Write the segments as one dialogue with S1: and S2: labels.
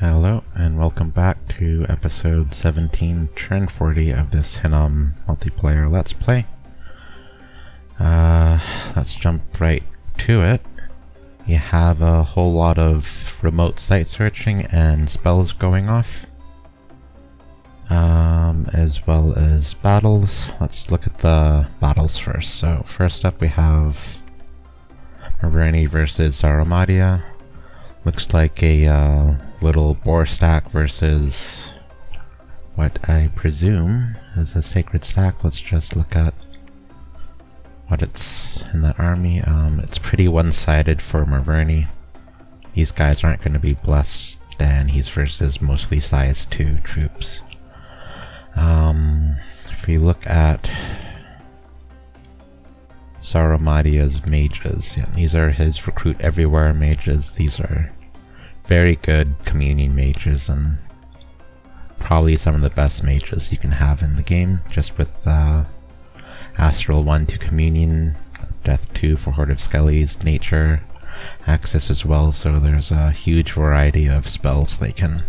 S1: Hello, and welcome back to episode 17, turn 40 of this Hinnom multiplayer Let's Play. Let's jump right to it. You have a whole lot of remote site searching and spells going off, as well as battles. Let's look at the battles first. So first up we have Marverni versus Armada. Looks like a little boar stack versus what I presume is a sacred stack. Let's just look at what it's in the army. It's pretty one-sided for Marverni. These guys aren't going to be blessed, and he's versus mostly size 2 troops. If you look at Saramadia's mages, yeah, these are his recruit everywhere mages. These are very good communion mages and probably some of the best mages you can have in the game, just with Astral 1 to communion, Death 2 for Horde of Skellies, Nature, Axis as well, so there's a huge variety of spells they can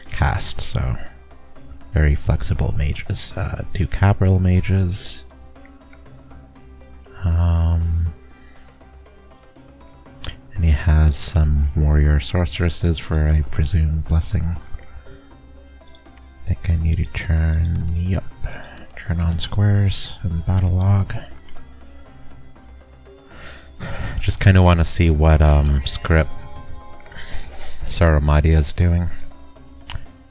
S1: cast, so very flexible mages. 2 Cabral mages. And he has some warrior sorceresses for, I presume, blessing. I think I need to turn on squares in battle log. Just kind of want to see what script Saramadia is doing.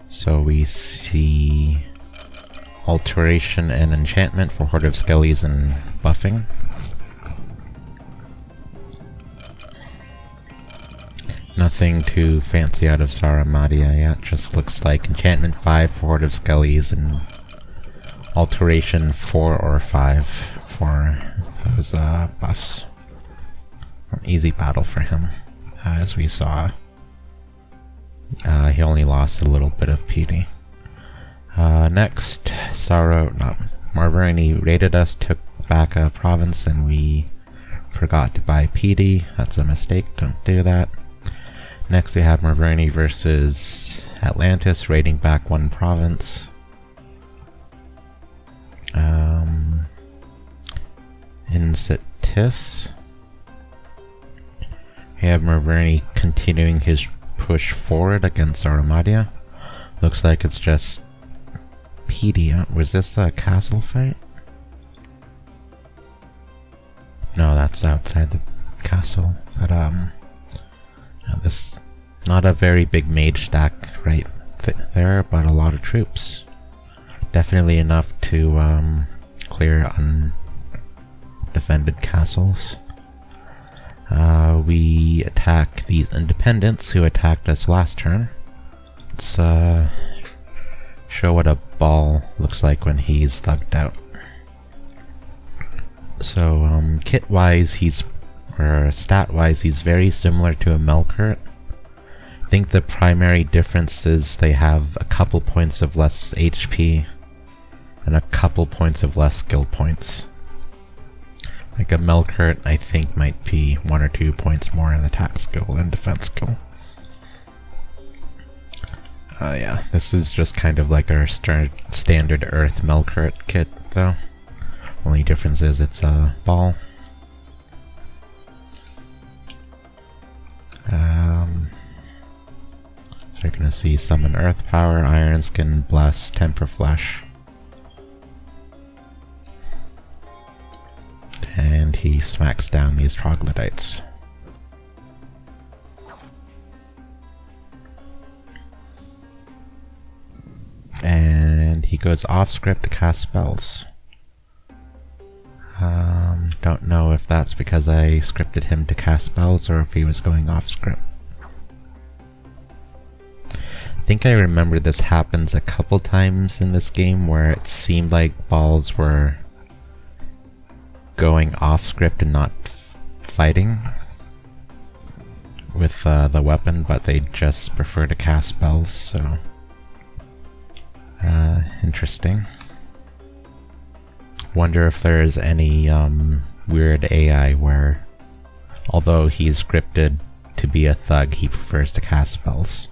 S1: So we see alteration and enchantment for Horde of Skellies and buffing. Nothing too fancy out of Saramadia yet, just looks like enchantment 5 for Horde of Skellies and alteration 4 or 5 for those buffs. An easy battle for him, as we saw. He only lost a little bit of PD. Next, Marverni raided us, took back a province, and we forgot to buy PD. That's a mistake, don't do that. Next we have Marverni versus Atlantis, raiding back one province. In Sitis, we have Marverni continuing his push forward against Armada. Looks like it's just PD. Was this a castle fight? No, that's outside the castle. But this not a very big mage stack right there, but a lot of troops. Definitely enough to clear undefended castles. We attack these independents who attacked us last turn. Let's show what a ball looks like when he's thugged out. So kit-wise, stat-wise, he's very similar to a Melqart. I think the primary difference is they have a couple points of less HP and a couple points of less skill points. Like a Melqart, I think, might be 1 or 2 points more in attack skill and defense skill. Yeah, this is just kind of like our standard Earth Melqart kit, though. Only difference is it's a ball. So you're gonna see summon Earth Power, Iron Skin, Bless, Temper Flesh. And he smacks down these troglodytes. And he goes off script to cast spells. Don't know if that's because I scripted him to cast spells or if he was going off script. I think I remember this happens a couple times in this game where it seemed like balls were going off script and not fighting with the weapon, but they just prefer to cast spells, so interesting. Wonder if there's any weird AI where, although he's scripted to be a thug, he prefers to cast spells.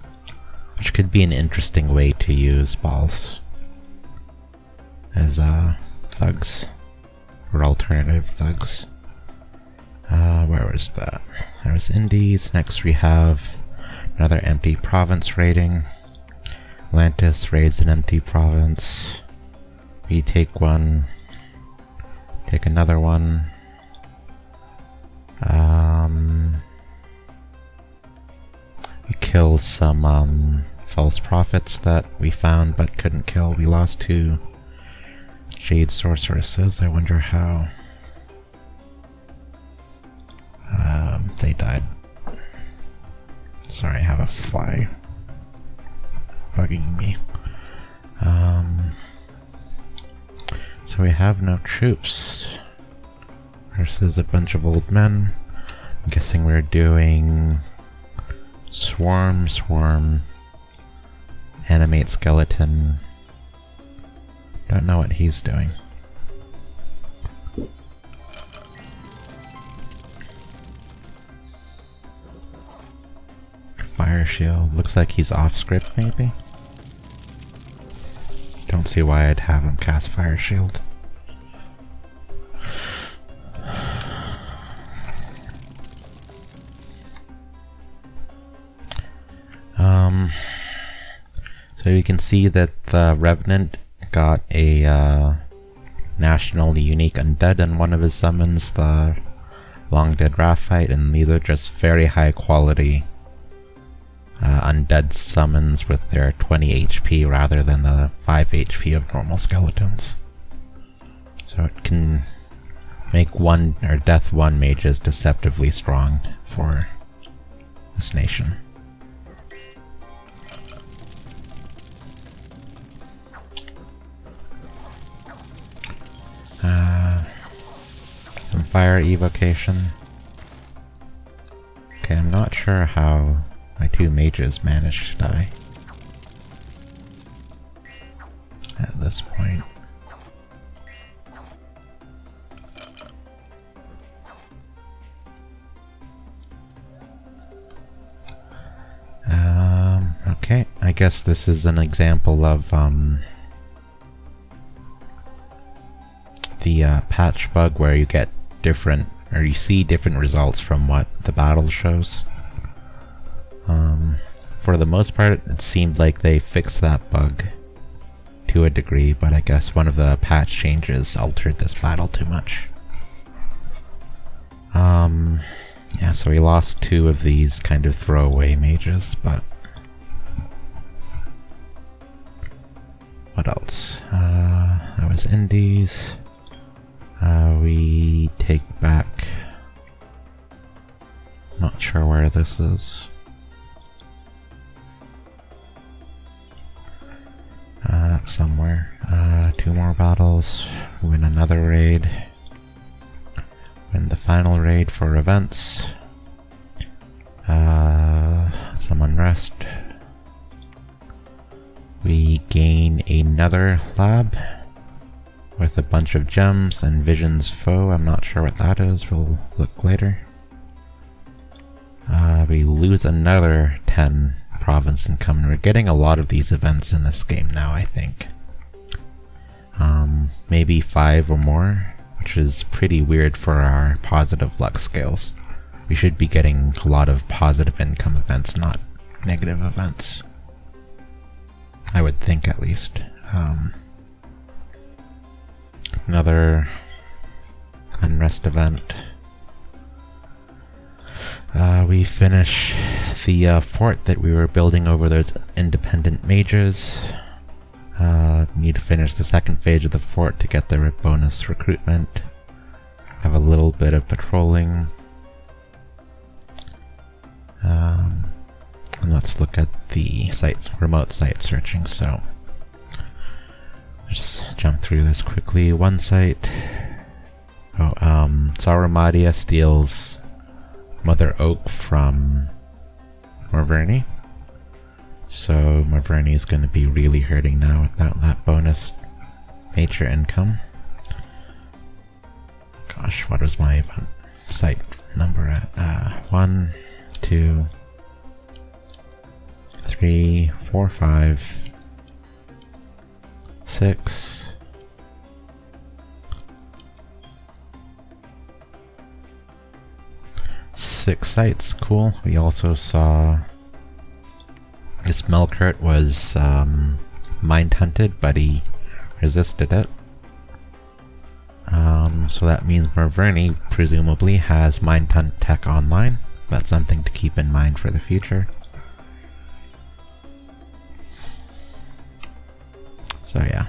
S1: which could be an interesting way to use balls as thugs, or alternative thugs. Where was that? There was Indies. Next we have another empty province raiding. Atlantis raids an empty province. We take one. Take another one. We kill some false prophets that we found but couldn't kill. We lost 2 Jade sorceresses. I wonder how. They died. Sorry, I have a fly bugging me. So we have no troops versus a bunch of old men. I'm guessing we're doing swarm, animate skeleton. Don't know what he's doing. Fire shield. Looks like he's off script, maybe? Don't see why I'd have him cast fire shield. So you can see that the Revenant got a nationally unique undead in one of his summons, the Long Dead Raphite, and these are just very high quality undead summons with their 20 HP rather than the 5 HP of normal skeletons. So it can make Death 1 mages deceptively strong for this nation. Some fire evocation. Okay, I'm not sure how my 2 mages managed to die at this point. Okay, I guess this is an example of the patch bug where you get different, or you see different results from what the battle shows. For the most part, it seemed like they fixed that bug to a degree, but I guess one of the patch changes altered this battle too much. Yeah, so we lost 2 of these kind of throwaway mages, but what else? That was Indies. We take back, not sure where this is. That's somewhere. 2 more battles, win another raid, win the final raid for events, some unrest. We gain another lab with a bunch of gems and Vision's Foe. I'm not sure what that is, we'll look later. We lose another 10 province income, and we're getting a lot of these events in this game now, I think. Maybe 5 or more, which is pretty weird for our positive luck scales. We should be getting a lot of positive income events, not negative events. I would think, at least. Another unrest event. We finish the fort that we were building over those independent mages. Need to finish the second phase of the fort to get the bonus recruitment. Have a little bit of patrolling. And let's look at the remote site searching. So just jump through this quickly. One site. Sauramadia steals Mother Oak from Marverni. So Marverni is going to be really hurting now without that bonus nature income. Gosh, what was my site number at? 1, 2, 3, 4, 5, 6. Six sites, cool. We also saw this Melqart was mind hunted, but he resisted it. So that means Marverni presumably has mind hunt tech online. That's something to keep in mind for the future. So yeah,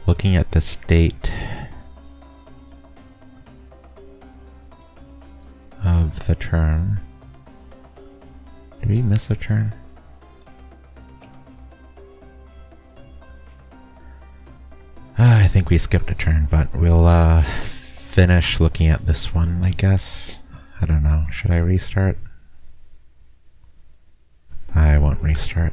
S1: looking at the state of the turn. Did we miss a turn? I think we skipped a turn, but we'll finish looking at this one, I guess. I don't know. Should I restart? I won't restart.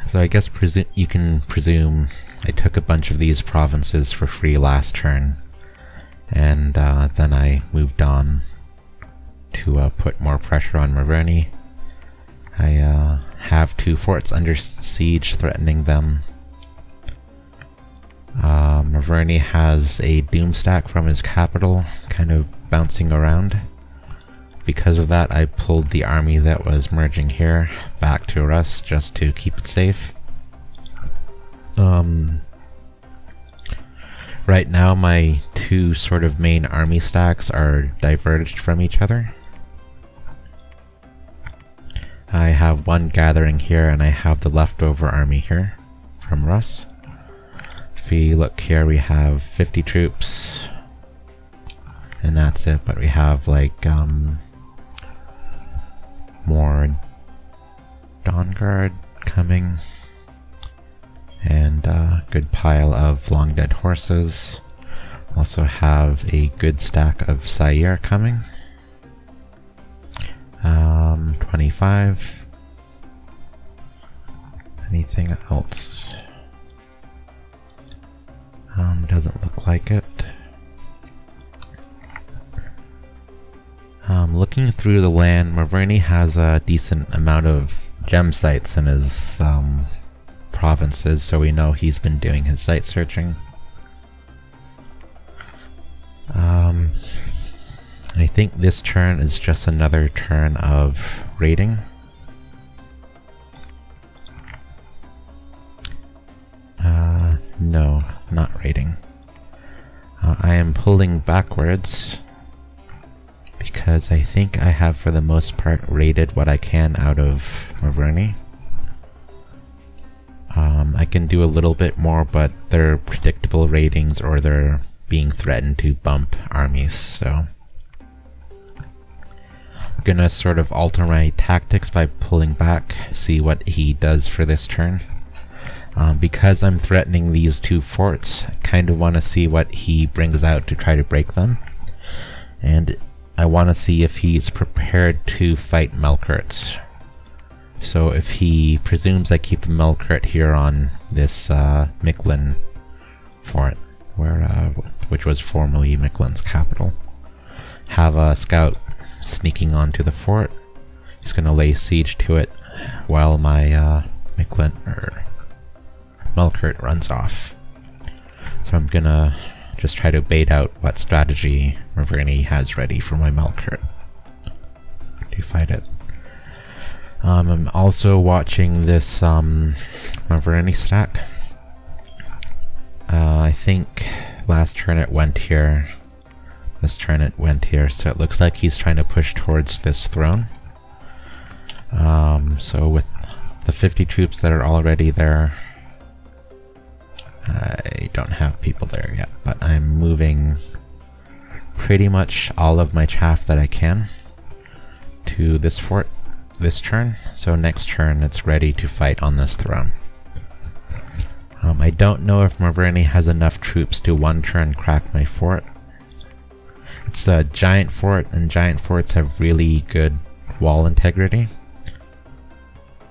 S1: So I guess you can presume I took a bunch of these provinces for free last turn, and then I moved on to put more pressure on Marverni. I have 2 forts under siege threatening them. Marverni has a doom stack from his capital kind of bouncing around. Because of that, I pulled the army that was merging here back to us just to keep it safe. Right now my 2 sort of main army stacks are diverged from each other. I have 1 gathering here and I have the leftover army here from Russ. If we look here, we have 50 troops and that's it, but we have like more Dawn Guard coming and a good pile of long dead horses. Also have a good stack of Sire coming. 25. Anything else? Doesn't look like it. Looking through the land, Marverni has a decent amount of gem sites in his provinces, so we know he's been doing his site searching. I think this turn is just another turn of raiding. No, not raiding. I am pulling backwards because I think I have for the most part raided what I can out of Marverni. I can do a little bit more, but they're predictable raidings or they're being threatened to bump armies, so I'm gonna sort of alter my tactics by pulling back, see what he does for this turn. Because I'm threatening these 2 forts, I kind of want to see what he brings out to try to break them. And I want to see if he's prepared to fight Melqarts. So if he presumes I keep the Melqart here on this Mictlan fort, which was formerly Mictlan's capital, have a scout sneaking onto the fort, he's going to lay siege to it while my Melqart runs off. So I'm gonna just try to bait out what strategy Marverni has ready for my Melqart to fight it. I'm also watching this Marverni stack. I think last turn it went here, this turn it went here, so it looks like he's trying to push towards this throne. So with the 50 troops that are already there, I don't have people there yet, but I'm moving pretty much all of my chaff that I can to this fort this turn, so next turn it's ready to fight on this throne. I don't know if Marverni has enough troops to one turn crack my fort. It's a giant fort, and giant forts have really good wall integrity,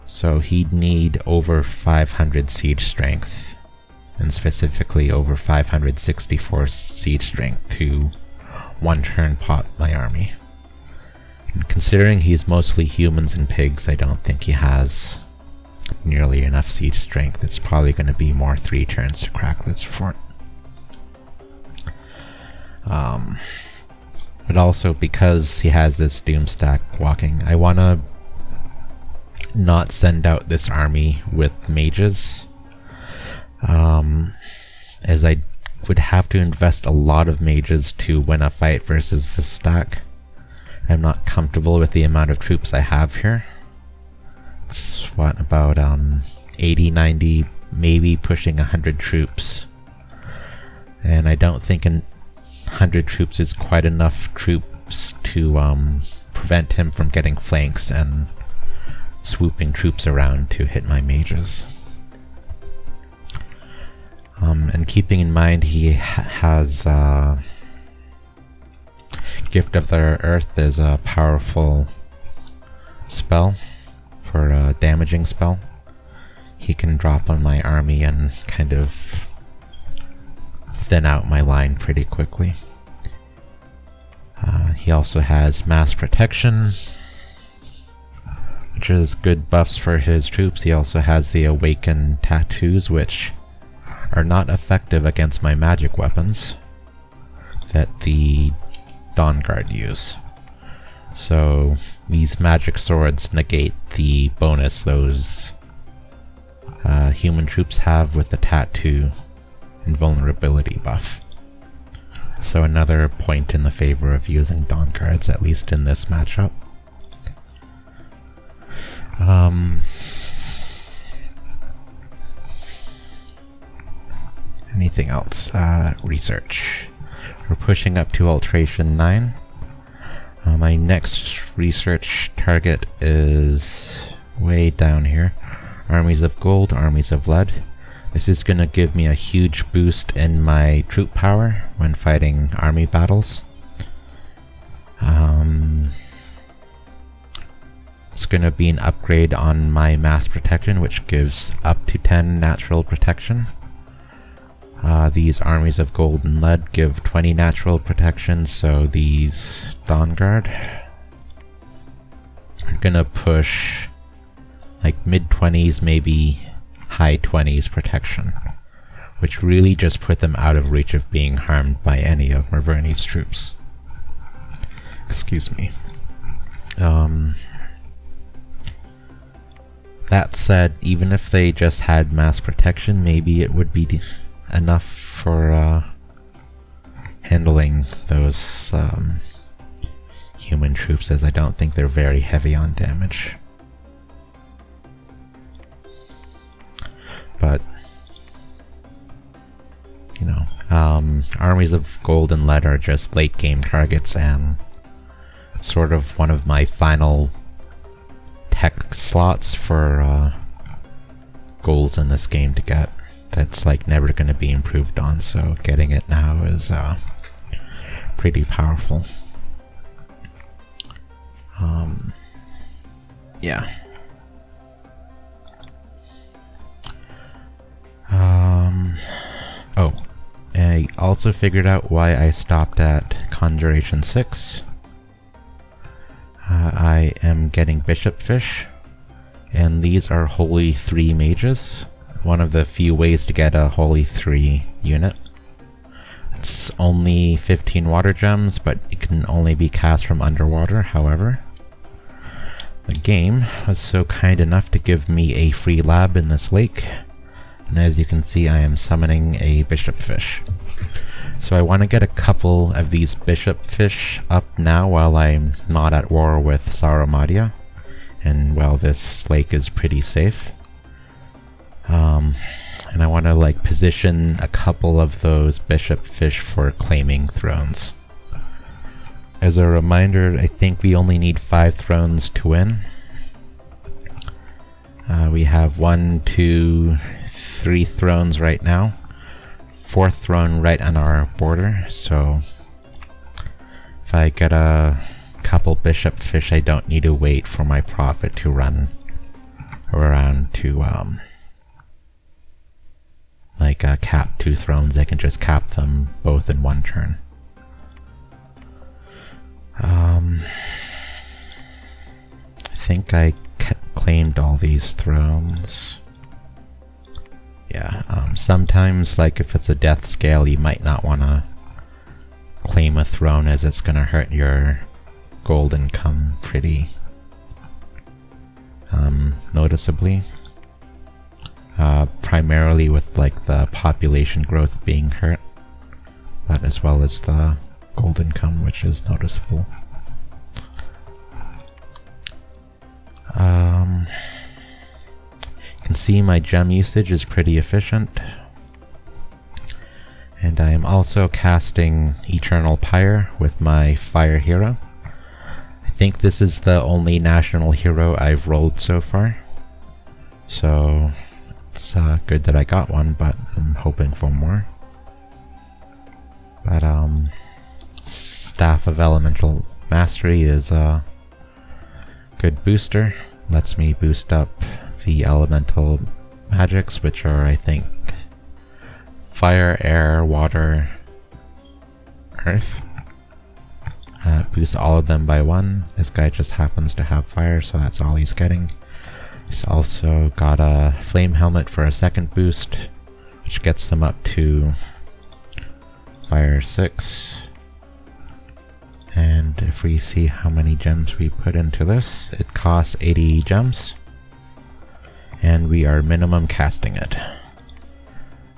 S1: so he'd need over 500 siege strength, and specifically over 564 siege strength to one turn pot my army. And considering he's mostly humans and pigs, I don't think he has nearly enough siege strength. It's probably going to be more 3 turns to crack this fort. But also because he has this Doomstack walking, I want to not send out this army with mages, as I would have to invest a lot of mages to win a fight versus this stack. I'm not comfortable with the amount of troops I have here. It's what, about 80, 90, maybe pushing 100 troops. And I don't think 100 troops is quite enough troops to prevent him from getting flanks and swooping troops around to hit my mages. And keeping in mind he has Gift of the Earth is a powerful spell for a damaging spell. He can drop on my army and kind of thin out my line pretty quickly. He also has mass protection, which is good buffs for his troops. He also has the awakened tattoos, which are not effective against my magic weapons that the Dawn Guard use. So these magic swords negate the bonus those human troops have with the tattoo invulnerability buff. So another point in the favor of using Dawn Guards, at least in this matchup. Anything else? Research. We're pushing up to Alteration 9. My next research target is way down here. Armies of Gold, Armies of Lead. This is going to give me a huge boost in my troop power when fighting army battles. It's going to be an upgrade on my mass protection, which gives up to 10 natural protection. These Armies of Gold and Lead give 20 natural protection, so these Dawn Guard are going to push like mid-20s, maybe high 20s protection, which really just put them out of reach of being harmed by any of Marverni's troops. Excuse me. That said, even if they just had mass protection, maybe it would be enough for handling those human troops, as I don't think they're very heavy on damage. But, you know, Armies of Gold and Lead are just late game targets and sort of one of my final tech slots for goals in this game to get. That's like never going to be improved on, so getting it now is pretty powerful. Yeah. Oh, I also figured out why I stopped at Conjuration 6. I am getting Bishop Fish, and these are Holy 3 mages. One of the few ways to get a Holy 3 unit. It's only 15 water gems, but it can only be cast from underwater. However, the game was so kind enough to give me a free lab in this lake, and as you can see, I am summoning a Bishop Fish. So I want to get a couple of these Bishop Fish up now while I'm not at war with Sauramadia, and while this lake is pretty safe. And I want to like position a couple of those Bishop Fish for claiming thrones. As a reminder, I think we only need 5 thrones to win. We have 1, 2, 3 thrones right now. 4th throne right on our border, so if I get a couple Bishop Fish, I don't need to wait for my prophet to run around to cap 2 thrones. I can just cap them both in one turn. I think I claimed all these thrones. Yeah, sometimes, like, if it's a death scale, you might not want to claim a throne, as it's gonna hurt your gold income pretty noticeably. Primarily with, like, the population growth being hurt, but as well as the gold income, which is noticeable. You can see my gem usage is pretty efficient. And I am also casting Eternal Pyre with my fire hero. I think this is the only national hero I've rolled so far. So it's good that I got one, but I'm hoping for more. But Staff of Elemental Mastery is a good booster. Lets me boost up the elemental magics, which are, I think, fire, air, water, earth. Boosts all of them by 1. This guy just happens to have fire, so that's all he's getting. He's also got a flame helmet for a second boost, which gets them up to fire 6. And if we see how many gems we put into this, it costs 80 gems. And we are minimum casting it.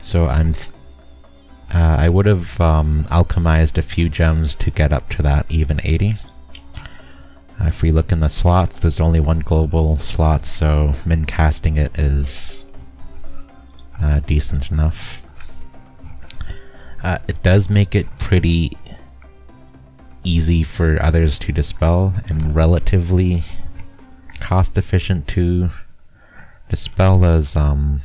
S1: So I would have alchemized a few gems to get up to that even 80. If we look in the slots, there's only one global slot, so min casting it is decent enough. It does make it pretty easy for others to dispel, and relatively cost efficient to dispel, as I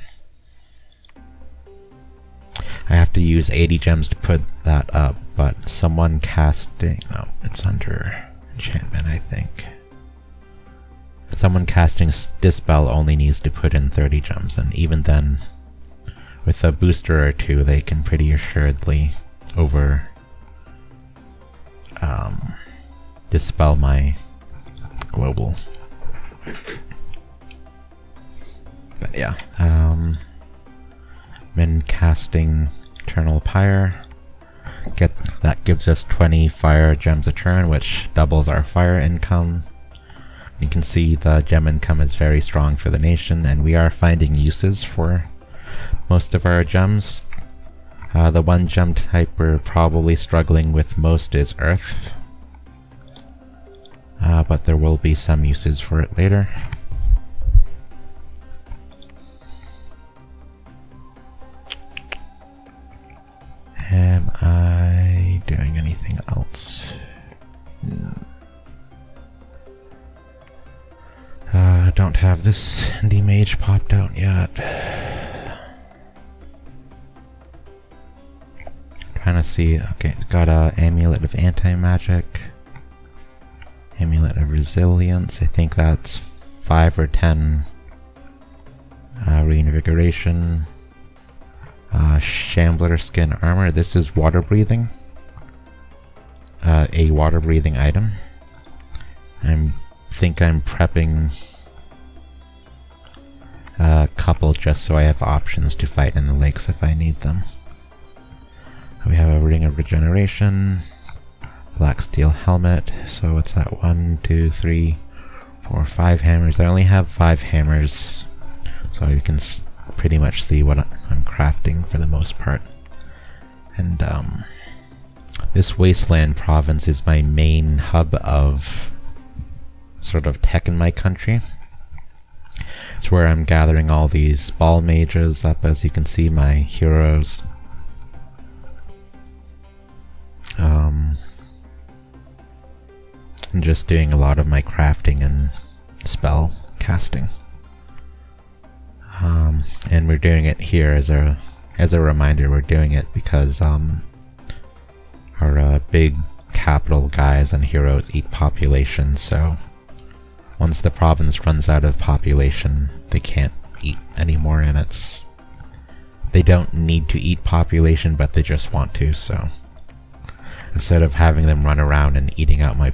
S1: have to use 80 gems to put that up, but someone casting... no, it's under enchantment, I think. Someone casting dispel only needs to put in 30 gems, and even then, with a booster or two, they can pretty assuredly dispel my global. But yeah, min casting Eternal Pyre. That gives us 20 fire gems a turn, which doubles our fire income. You can see the gem income is very strong for the nation, and we are finding uses for most of our gems. The one gem type we're probably struggling with most is Earth. But there will be some uses for it later. Am I doing anything else? Don't have this indie mage popped out yet. Trying to see. Okay, it's got a amulet of anti-magic, amulet of resilience. I think that's 5 or 10 reinvigoration. Shambler skin armor. This is water breathing. A water breathing item. Think I'm prepping a couple just so I have options to fight in the lakes if I need them. We have a ring of regeneration, black steel helmet. So what's that? 1, 2, 3, 4, 5 hammers. I only have 5 hammers, so you can pretty much see what I'm crafting for the most part. And this wasteland province is my main hub of sort of tech in my country. It's where I'm gathering all these ball mages up, as you can see, my heroes. I'm just doing a lot of my crafting and spell casting. And we're doing it here as a reminder. We're doing it because our big capital guys and heroes eat population, so once the province runs out of population, they can't eat anymore, and they don't need to eat population, but they just want to, so Instead of having them run around and eating out my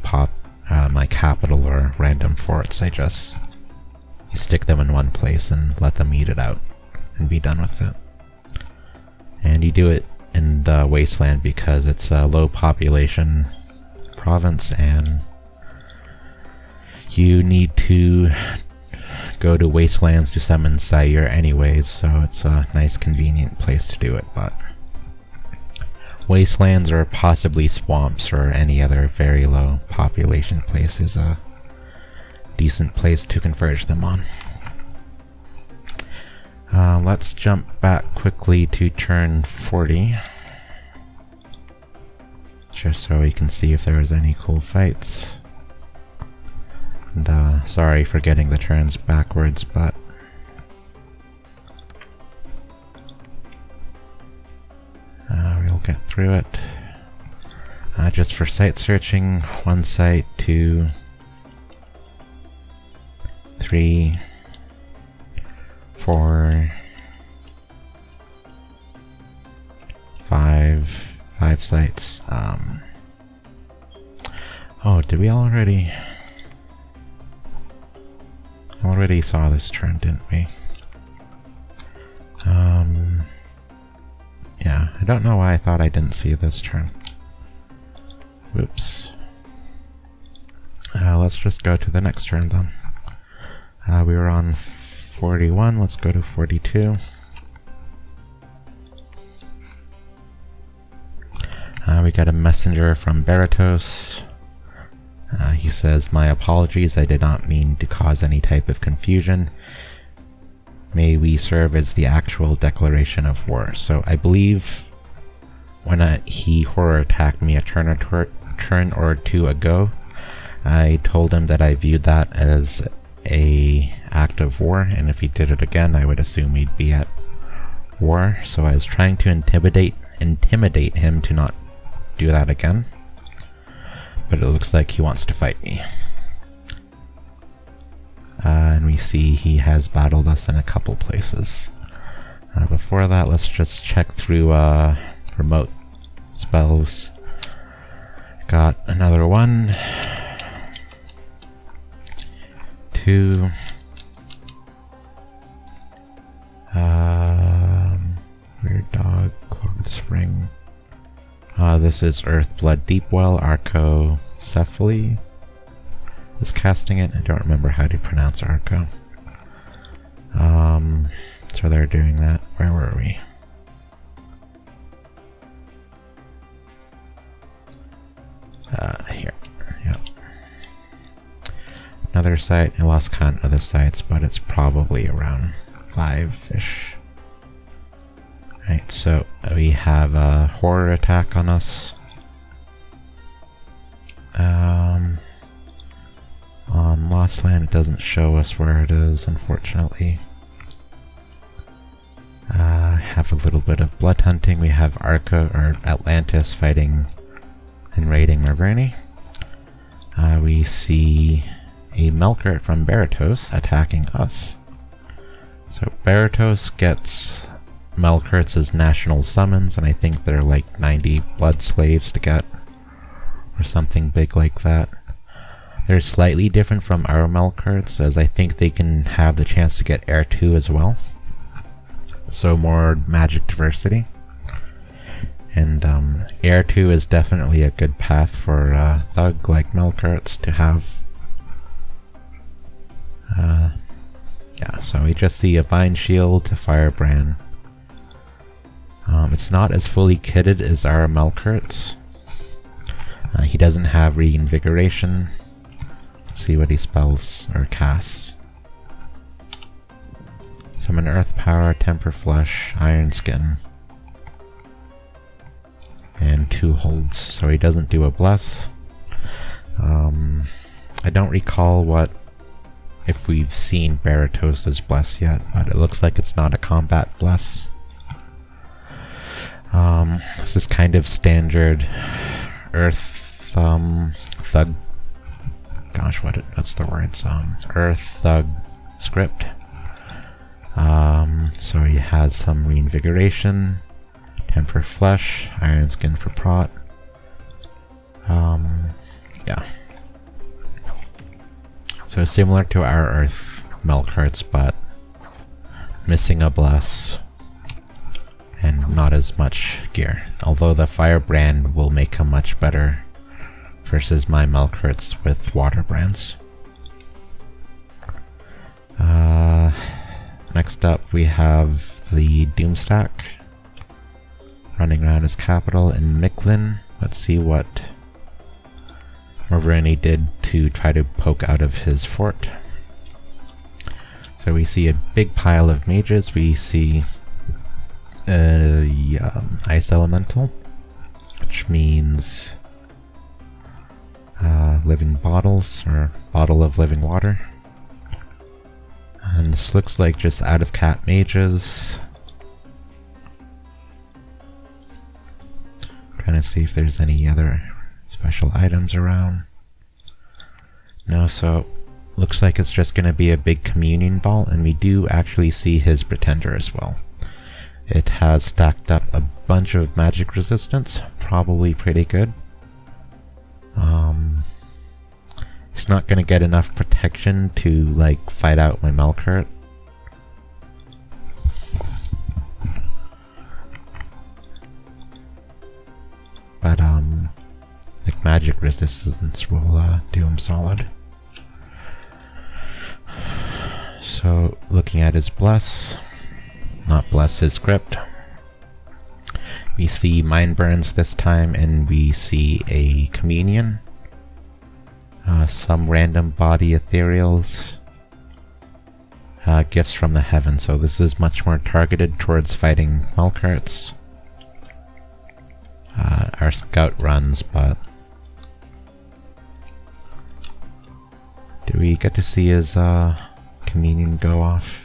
S1: my capital or random forts, I just stick them in one place and let them eat it out and be done with it. And you do it in the wasteland because it's a low population province and you need to go to wastelands to summon Sire anyways, so it's a nice convenient place to do it. But wastelands or possibly swamps or any other very low population place is a decent place to converge them on. Let's jump back quickly to turn 40. Just so we can see if there was any cool fights. And sorry for getting the turns backwards, but we'll get through it. Just for site searching, 1 site, 2, 3, 4, 5 sites. Oh, did we already saw this turn, didn't we? Yeah, I don't know why I thought I didn't see this turn. Whoops. Let's just go to the next turn then. We were on 41, let's go to 42. We got a messenger from Baratos. He says, "My apologies, I did not mean to cause any type of confusion. May we serve as the actual declaration of war." So I believe when he horror attacked me a turn or two ago, I told him that I viewed that as a act of war, and if he did it again, I would assume he'd be at war. So I was trying to intimidate him to not do that again. But it looks like he wants to fight me. And we see he has battled us in a couple places. Before that, let's just check through remote spells. Got another 1, 2, Weird Dog, Clover the Spring. This is Earth Blood Deepwell. Arcocephaly is casting it. I don't remember how to pronounce Arco. So they're doing that. Where were we? Here. Yep. Another site. I lost count of the sites, but it's probably around 5-ish. Right, so we have a horror attack on us. On Lost Land, it doesn't show us where it is, unfortunately. Have a little bit of blood hunting. We have Atlantis fighting and raiding Marverni. We see a Melqart from Baratos attacking us. So Baratos gets Melqarts as national summons, and I think they're like 90 blood slaves to get, or something big like that. They're slightly different from our Melqarts, as I think they can have the chance to get Heir 2 as well. So more magic diversity. And Heir 2 is definitely a good path for a thug like Melqarts to have. Yeah, so we just see a Vine Shield to Firebrand. It's not as fully kitted as our Melqarts. He doesn't have Reinvigoration. Let's see what he spells or casts. Summon Earth Power, Temper Flesh, Iron Skin, and 2 holds. So he doesn't do a Bless. I don't recall if we've seen Baratos' Bless yet, but it looks like it's not a combat Bless. This is kind of standard Earth Thug. Gosh, what's the words? Earth Thug script. So he has some Reinvigoration, Temper Flesh, Iron Skin for Prot, Yeah. So similar to our Earth Melqarts, but missing a bless and not as much gear. Although the firebrand will make him much better versus my Melqarts with water brands. Next up we have the Doomstack running around his capital in Miklin. Let's see what Marverni did to try to poke out of his fort. So we see a big pile of mages. We see ice elemental, which means living bottles, or bottle of living water. And this looks like just out of cap mages. Trying to see if there's any other special items around. No, so looks like it's just gonna be a big communion ball, and we do actually see his pretender as well. It has stacked up a bunch of magic resistance, probably pretty good. It's not gonna get enough protection to like fight out my Melqart. But like magic resistance will do him solid. So looking at his bless, not bless, his script. We see mind burns this time, and we see a communion. Some random body ethereals. Gifts from the heavens, so this is much more targeted towards fighting Melqarts. Our scout runs, but do we get to see his communion go off?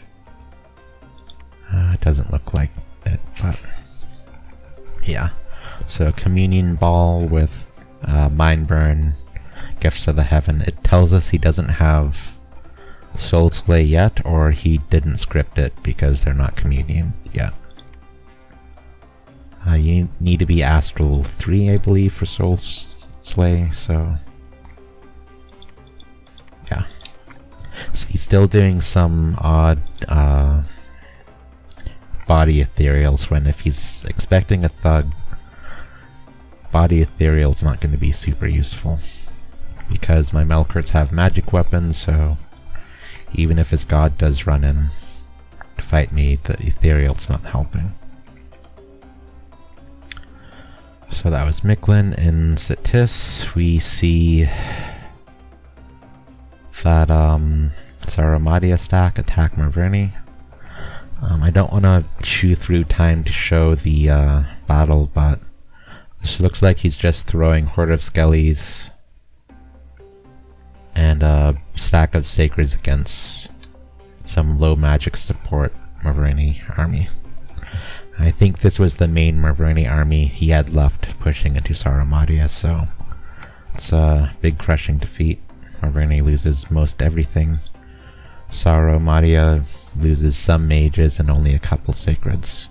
S1: It doesn't look like it, but yeah. So communion ball with mind burn, gifts of the heaven. It tells us he doesn't have Soul Slay yet, or he didn't script it because they're not communion yet. You need to be Astral 3, I believe, for Soul Slay, so yeah. So he's still doing some odd body ethereals, when if he's expecting a thug, body ethereal's not going to be super useful. Because my Melqarts have magic weapons, so even if his god does run in to fight me, the ethereal's not helping. So that was Miklin. In Sitis, we see that Saramadia stack attack Marverni. I don't want to chew through time to show the battle, but this looks like he's just throwing Horde of Skellies and a stack of Sacreds against some low magic support Marverni army. I think this was the main Marverni army he had left pushing into Saramadia, so it's a big crushing defeat. Marverni loses most everything. Saramadia loses some mages and only a couple Sacreds.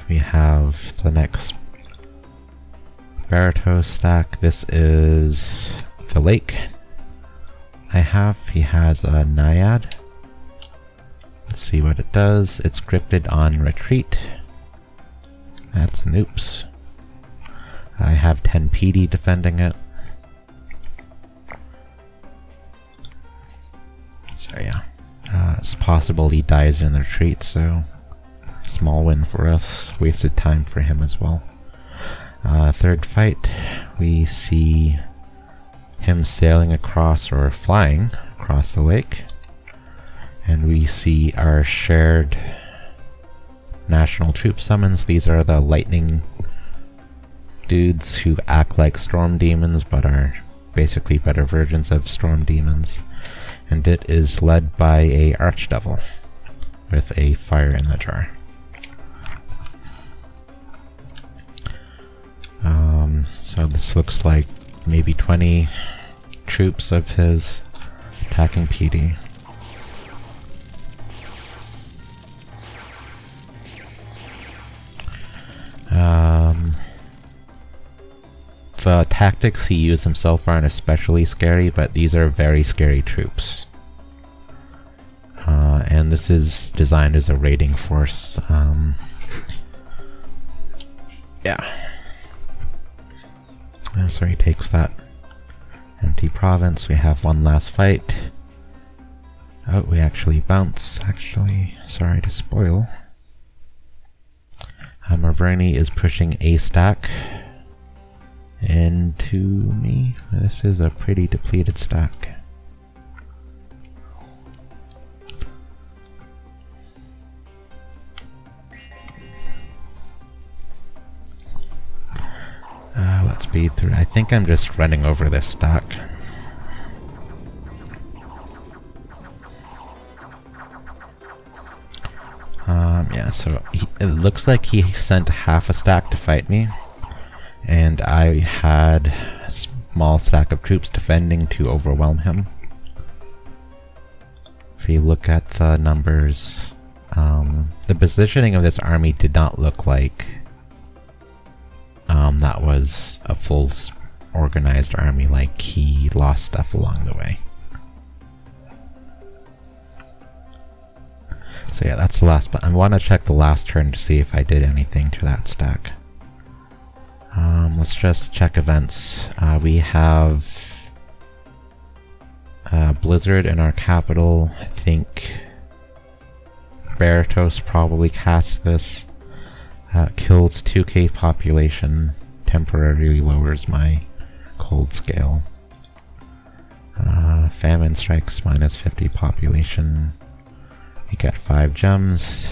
S1: We have the next Baratos stack. This is the lake I have. He has a Naiad. Let's see what it does. It's scripted on retreat. That's an oops. I have 10 PD defending it. So yeah. It's possible he dies in the retreat, so small win for us. Wasted time for him as well. Third fight, we see him sailing across, or flying across the lake. And we see our shared national troop summons. These are the lightning dudes who act like storm demons but are basically better versions of storm demons. And it is led by a archdevil with a fire in the jar. So this looks like maybe 20 troops of his attacking PD. The tactics he used himself aren't especially scary, but these are very scary troops. And this is designed as a raiding force. Yeah. So he takes that empty province. We have one last fight. Oh, we actually bounce. Actually, sorry to spoil. Marverni is pushing a stack into me. This is a pretty depleted stack. Let's speed through. I think I'm just running over this stack. Yeah, so it looks like he sent half a stack to fight me, and I had a small stack of troops defending to overwhelm him. If you look at the numbers, the positioning of this army did not look like that was a full organized army, like he lost stuff along the way. So yeah, that's the last, but I want to check the last turn to see if I did anything to that stack. Let's just check events. We have Blizzard in our capital. I think Baratos probably cast this. Kills 2k population, temporarily lowers my cold scale. Famine strikes minus 50 population. We get 5 gems.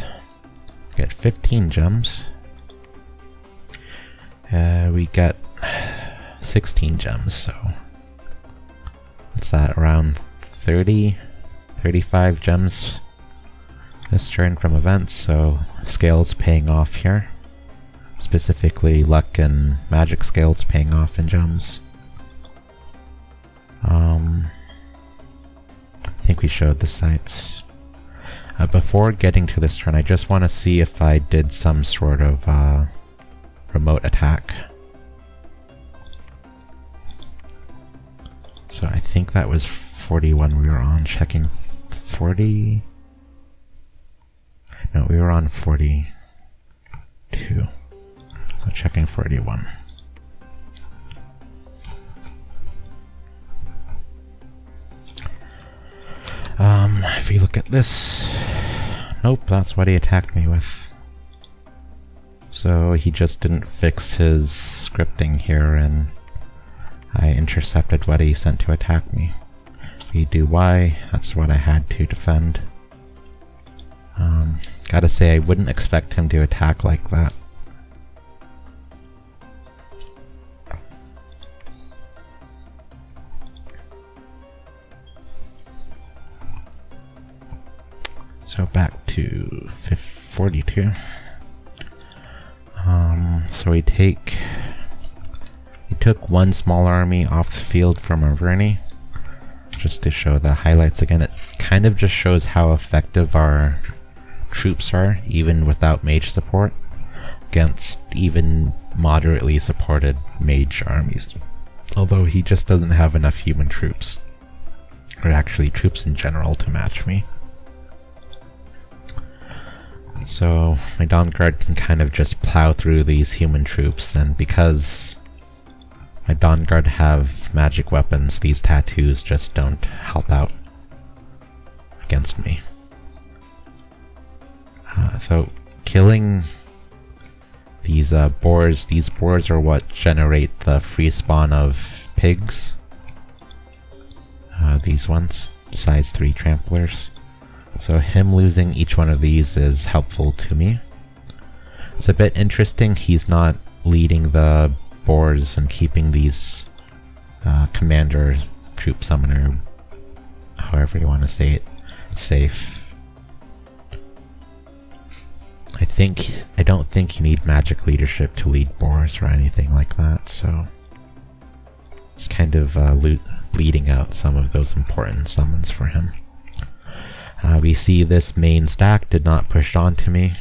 S1: We get 15 gems. We get 16 gems, so what's that, around 35 gems this turn from events, so scales paying off here. Specifically luck and magic scales paying off in gems. I think we showed the sites. Before getting to this turn, I just want to see if I did some sort of remote attack. So I think that was 41 we were on, checking 40... No, we were on 42. So checking 41. If you look at this, nope, that's what he attacked me with. So he just didn't fix his scripting here, and I intercepted what he sent to attack me. If you do Y, that's what I had to defend. Gotta say, I wouldn't expect him to attack like that. So back to 42. So he took one small army off the field from Marverni. Just to show the highlights again, it kind of just shows how effective our troops are, even without mage support, against even moderately supported mage armies. Although he just doesn't have enough human troops, or actually troops in general, to match me. So my Dawn Guard can kind of just plow through these human troops, and because my Dawn Guard have magic weapons, these tattoos just don't help out against me. So killing these boars are what generate the free spawn of pigs. These ones, size 3 tramplers. So him losing each one of these is helpful to me. It's a bit interesting he's not leading the boars and keeping these commander, troop summoner, however you want to say it, safe. I don't think you need magic leadership to lead boars or anything like that, so it's kind of bleeding out some of those important summons for him. We see this main stack did not push onto me,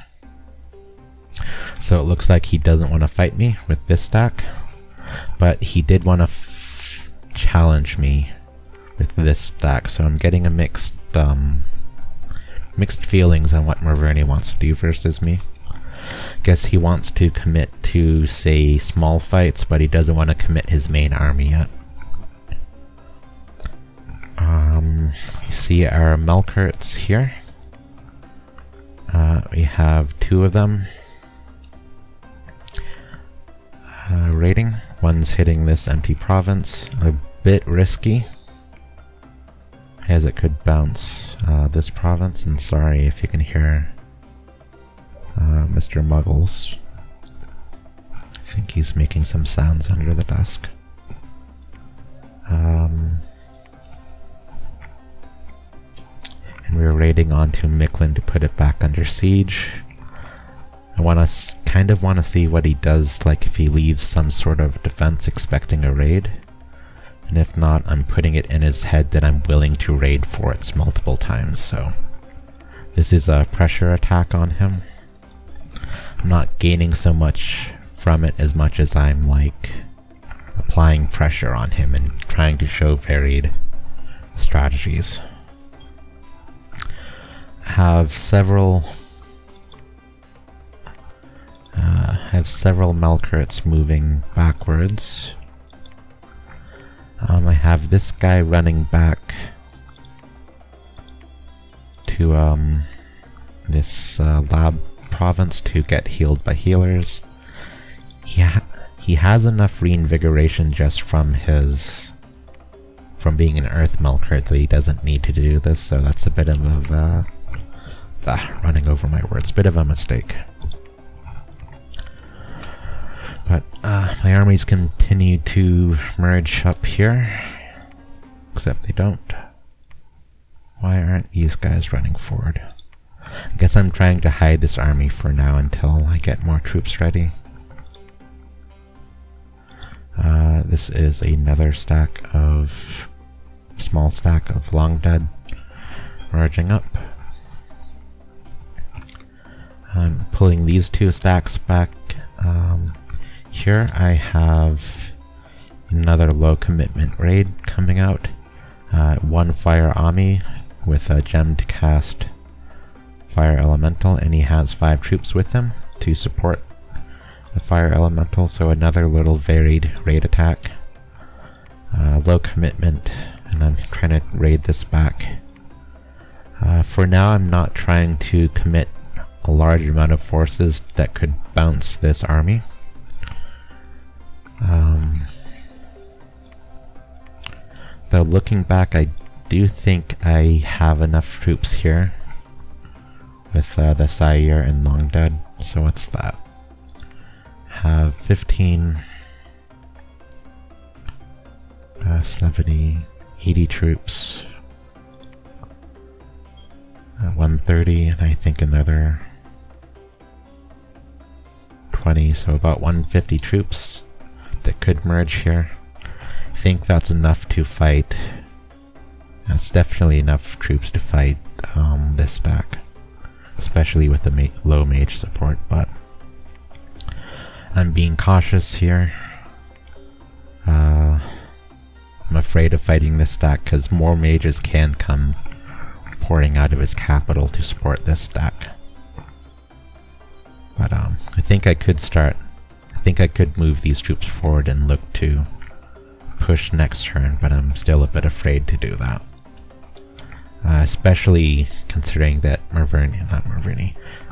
S1: so it looks like he doesn't want to fight me with this stack. but he did want to challenge me with this stack, so I'm getting a mixed feelings on what Marverni wants to do versus me. Guess he wants to commit to, say, small fights, but he doesn't want to commit his main army yet. You see our Melqarts here. We have 2 of them raiding. One's hitting this empty province. A bit risky, as it could bounce this province, and sorry if you can hear Mr. Muggles. I think he's making some sounds under the desk. And we're raiding onto Micklin to put it back under siege. I kind of want to see what he does, like if he leaves some sort of defense expecting a raid. And if not, I'm putting it in his head that I'm willing to raid forts multiple times, so this is a pressure attack on him. I'm not gaining so much from it as much as I'm like applying pressure on him and trying to show varied strategies. Have several Melqarts moving backwards. I have this guy running back to this lab province to get healed by healers. He has enough reinvigoration just from being an Earth Melqart that he doesn't need to do this, so that's a bit of a running over my words, bit of a mistake. But my armies continue to merge up here, except they don't. Why aren't these guys running forward? I guess I'm trying to hide this army for now until I get more troops ready. This is another small stack of Long Dead merging up. I'm pulling these 2 stacks back. Here I have another low commitment raid coming out. 1 fire army with a gem to cast fire elemental, and he has 5 troops with him to support the fire elemental, so another little varied raid attack. Low commitment, and I'm trying to raid this back. For now I'm not trying to commit a large amount of forces that could bounce this army. Though looking back, I do think I have enough troops here with the Sire and Long Dead. So what's that? Have 15, 70, 80 troops, 130, and I think another 20, so about 150 troops that could merge here. I think that's enough to fight. That's definitely enough troops to fight this stack, especially with the low mage support, but I'm being cautious here. I'm afraid of fighting this stack because more mages can come pouring out of his capital to support this stack. But I think I could move these troops forward and look to push next turn, but I'm still a bit afraid to do that. Especially considering that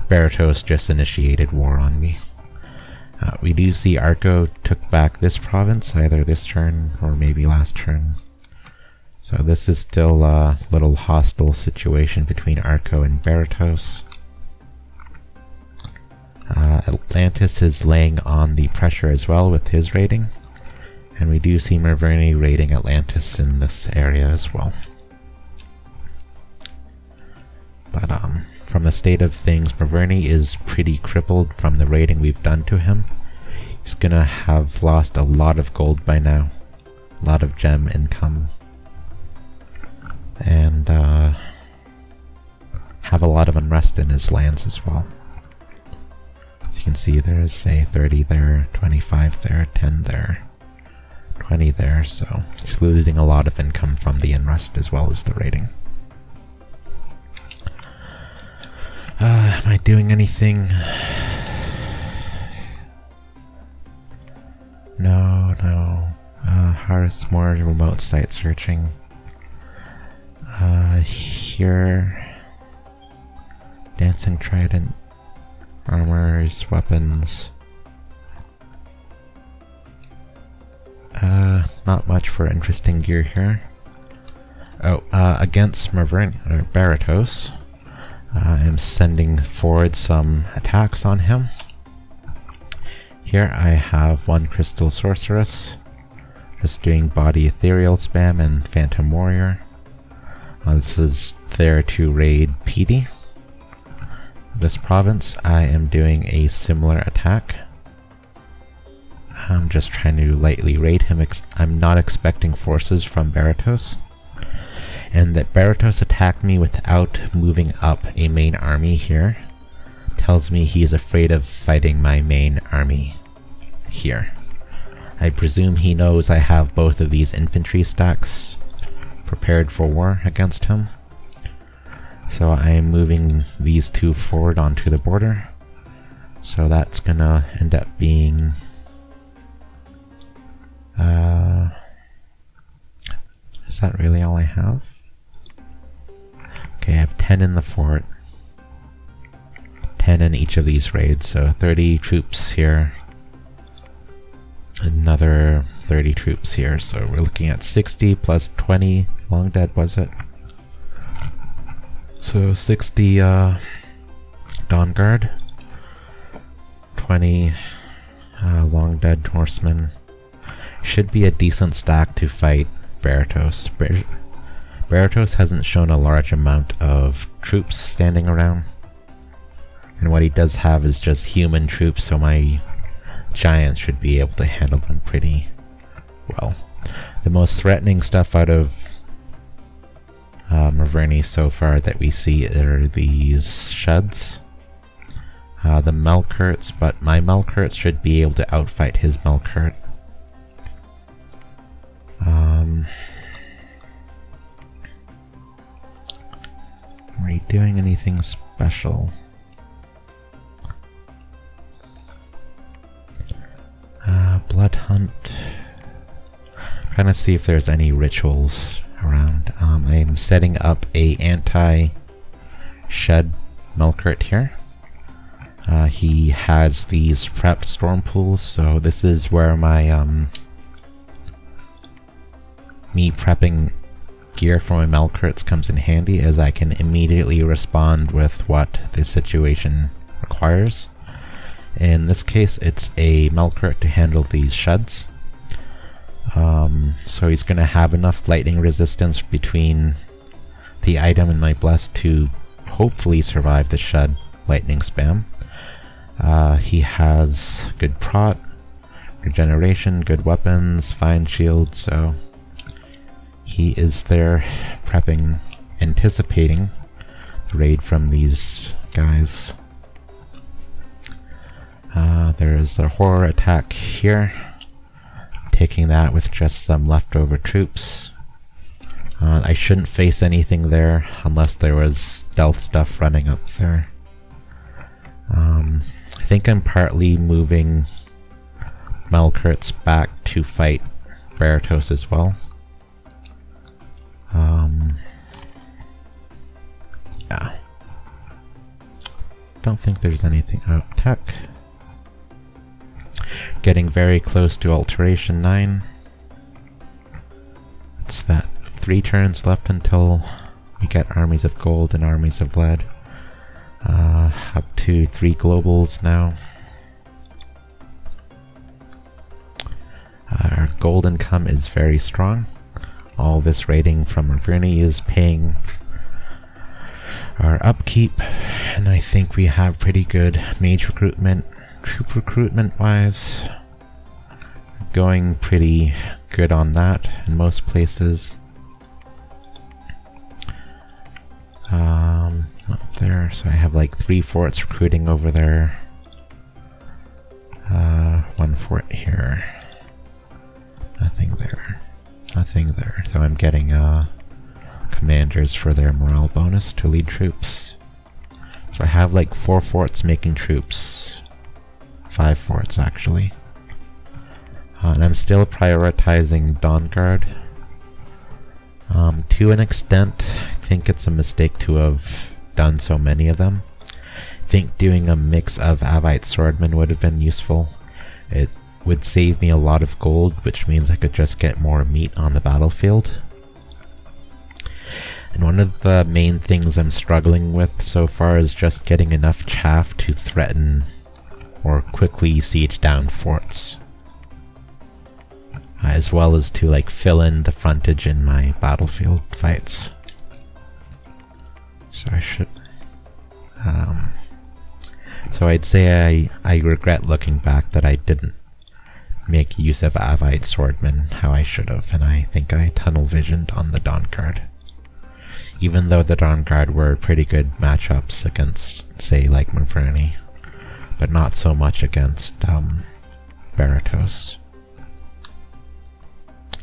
S1: Baratos just initiated war on me. We do see Arco took back this province, either this turn or maybe last turn. So this is still a little hostile situation between Arco and Baratos. Atlantis is laying on the pressure as well with his raiding, and we do see Marverni raiding Atlantis in this area as well. But from the state of things, Marverni is pretty crippled from the raiding we've done to him. He's gonna have lost a lot of gold by now, a lot of gem income, and have a lot of unrest in his lands as well. As you can see, there's say 30 there, 25 there, 10 there. 20 there, so he's losing a lot of income from the unrest as well as the raiding. Am I doing anything? No. Hearth, more remote site searching. Here. Dancing Trident. Armors, weapons. Not much for interesting gear here. Oh, against Marverni, or Baratos. I'm sending forward some attacks on him. Here I have one Crystal Sorceress, just doing Body Ethereal spam and Phantom Warrior. This is there to raid PD. This province, I am doing a similar attack. I'm just trying to lightly raid him. I'm not expecting forces from Baratos. And that Baratos attacked me without moving up a main army here tells me he's afraid of fighting my main army here. I presume he knows I have both of these infantry stacks prepared for war against him. So I am moving these two forward onto the border. So that's gonna end up being is that really all I have? Okay, I have 10 in the fort. 10 in each of these raids, so 30 troops here. Another 30 troops here, so we're looking at 60 plus 20 Long Dead, was it? So 60 Dawn Guard. 20 Long Dead Horsemen. Should be a decent stack to fight Baratos. Baratos hasn't shown a large amount of troops standing around. And what he does have is just human troops, so my giants should be able to handle them pretty well. The most threatening stuff out of Marverni so far that we see are these sheds. The Melqarts, but my Melqarts should be able to outfight his Melqart. Are you doing anything special? Blood Hunt. Trying to see if there's any rituals around. I'm setting up a anti-shed Melqart here. He has these prepped storm pools, so this is where my me prepping gear for my Melqarts comes in handy, as I can immediately respond with what the situation requires. In this case, it's a Melqart to handle these sheds. So he's going to have enough lightning resistance between the item and my bless to hopefully survive the shed lightning spam. He has good prot, regeneration, good weapons, fine shield, so he is there prepping, anticipating the raid from these guys. There is a horror attack here, taking that with just some leftover troops. I shouldn't face anything there unless there was stealth stuff running up there. I think I'm partly moving Melqarts back to fight Baratos as well. Yeah. Don't think there's anything. Oh, tech. Getting very close to Alteration 9. It's that 3 turns left until we get Armies of Gold and Armies of Lead. Up to 3 globals now. Our gold income is very strong. All this raiding from Marverni is paying our upkeep, and I think we have pretty good mage recruitment. Troop recruitment wise, going pretty good on that in most places. Up there, so I have like 3 forts recruiting over there. 1 fort here. Nothing there. Nothing there. So I'm getting commanders for their morale bonus to lead troops. So I have like 4 forts making troops. 5 forts actually. And I'm still prioritizing Dawn Guard. To an extent, I think it's a mistake to have done so many of them. I think doing a mix of Avite Swordmen would have been useful. It would save me a lot of gold, which means I could just get more meat on the battlefield. And one of the main things I'm struggling with so far is just getting enough chaff to threaten or quickly siege down forts. As well as to like fill in the frontage in my battlefield fights. So I should... so I'd say I regret looking back that I didn't make use of Avite Swordmen how I should have, and I think I tunnel visioned on the Dawn Guard. Even though the Dawn Guard were pretty good matchups against, say, like Marverni, but not so much against Baratos.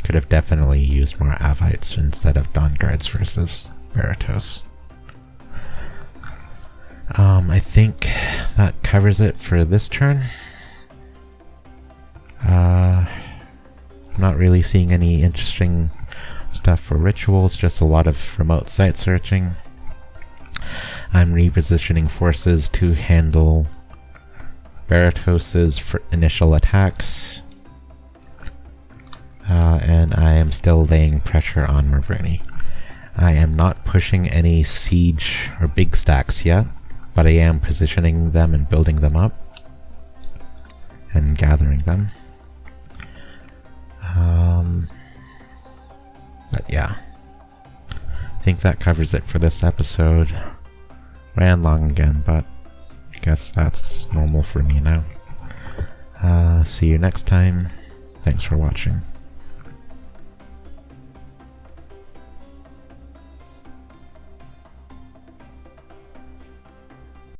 S1: Could have definitely used more Avites instead of Dawn Guards versus Baratos. I think that covers it for this turn. I'm not really seeing any interesting stuff for rituals, just a lot of remote site searching. I'm repositioning forces to handle Baratos's initial attacks. And I am still laying pressure on Marverni. I am not pushing any siege or big stacks yet, but I am positioning them and building them up and gathering them. But yeah, I think that covers it for this episode. Ran long again, but I guess that's normal for me now. See you next time. Thanks for watching.